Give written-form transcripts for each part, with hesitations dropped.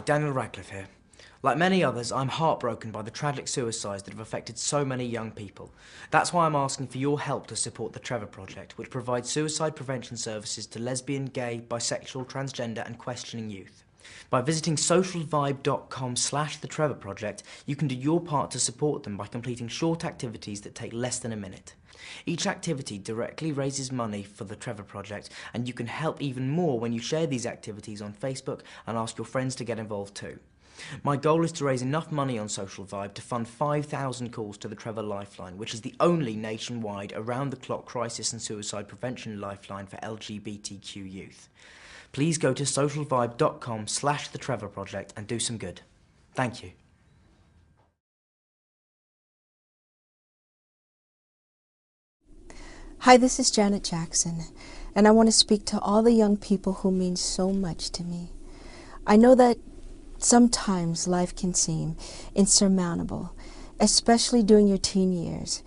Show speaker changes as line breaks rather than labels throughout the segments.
Daniel Radcliffe here. Like many others, I'm heartbroken by the tragic suicides that have affected so many young people. That's why I'm asking for your help to support the Trevor Project, which provides suicide prevention services to lesbian, gay, bisexual, transgender and questioning youth. By visiting socialvibe.com/the Trevor Project, you can do your part to support them by completing short activities that take less than a minute. Each activity directly raises money for the Trevor Project, and you can help even more when you share these activities on Facebook and ask your friends to get involved too. My goal is to raise enough money on Social Vibe to fund 5,000 calls to the Trevor Lifeline, which is the only nationwide around-the-clock crisis and suicide prevention lifeline for LGBTQ youth. Please go to socialvibe.com/the Trevor Project and do some good. Thank you.
Hi, this is Janet Jackson, and I want to speak to all the young people who mean so much to me. I know that sometimes life can seem insurmountable, especially during your teen years.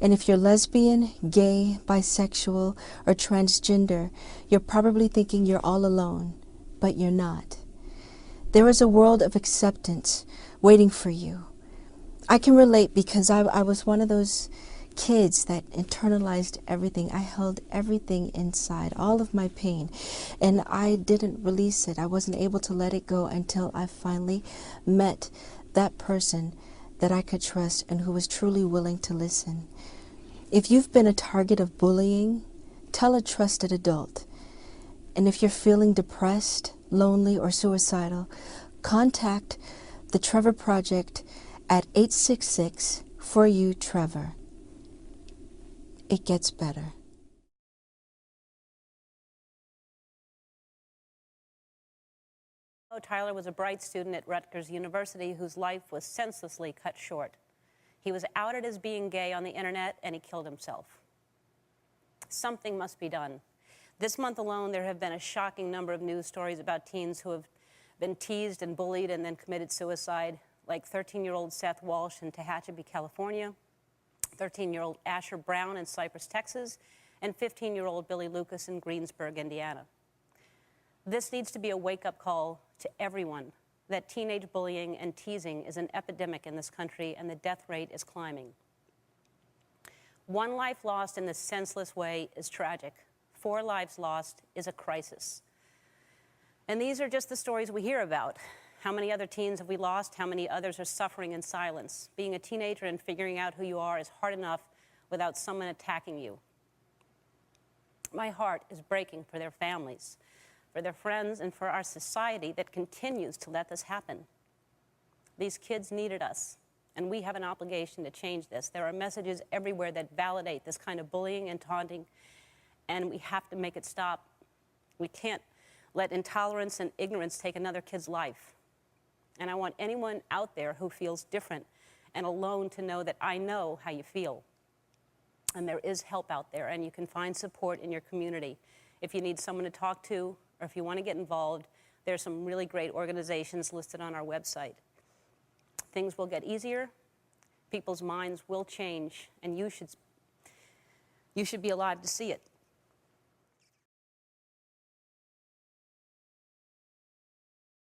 And if you're lesbian, gay, bisexual, or transgender, you're probably thinking you're all alone, but you're not. There is a world of acceptance waiting for you. I can relate because I was one of those kids that internalized everything. I held everything inside, all of my pain, and I didn't release it. I wasn't able to let it go until I finally met that person that I could trust and who was truly willing to listen. If you've been a target of bullying, tell a trusted adult. And if you're feeling depressed, lonely, or suicidal, contact the Trevor Project at 866-4U-TREVOR. It gets better.
Tyler was a bright student at Rutgers University whose life was senselessly cut short. He was outed as being gay on the internet, and he killed himself. Something must be done. This month alone, there have been a shocking number of news stories about teens who have been teased and bullied and then committed suicide, like 13-year-old Seth Walsh in Tehachapi, California, 13-year-old Asher Brown in Cypress, Texas, and 15-year-old Billy Lucas in Greensburg, Indiana. This needs to be a wake-up call to everyone that teenage bullying and teasing is an epidemic in this country, and the death rate is climbing. One life lost in this senseless way is tragic. 4 lives lost is a crisis. And these are just the stories we hear about. How many other teens have we lost? How many others are suffering in silence? Being a teenager and figuring out who you are is hard enough without someone attacking you. My heart is breaking for their families, for their friends, and for our society that continues to let this happen. These kids needed us, and we have an obligation to change this. There are messages everywhere that validate this kind of bullying and taunting, and we have to make it stop. We can't let intolerance and ignorance take another kid's life. And I want anyone out there who feels different and alone to know that I know how you feel. And there is help out there, and you can find support in your community. If you need someone to talk to, or if you want to get involved, there's some really great organizations listed on our website. Things will get easier, people's minds will change, and you should be alive to see it.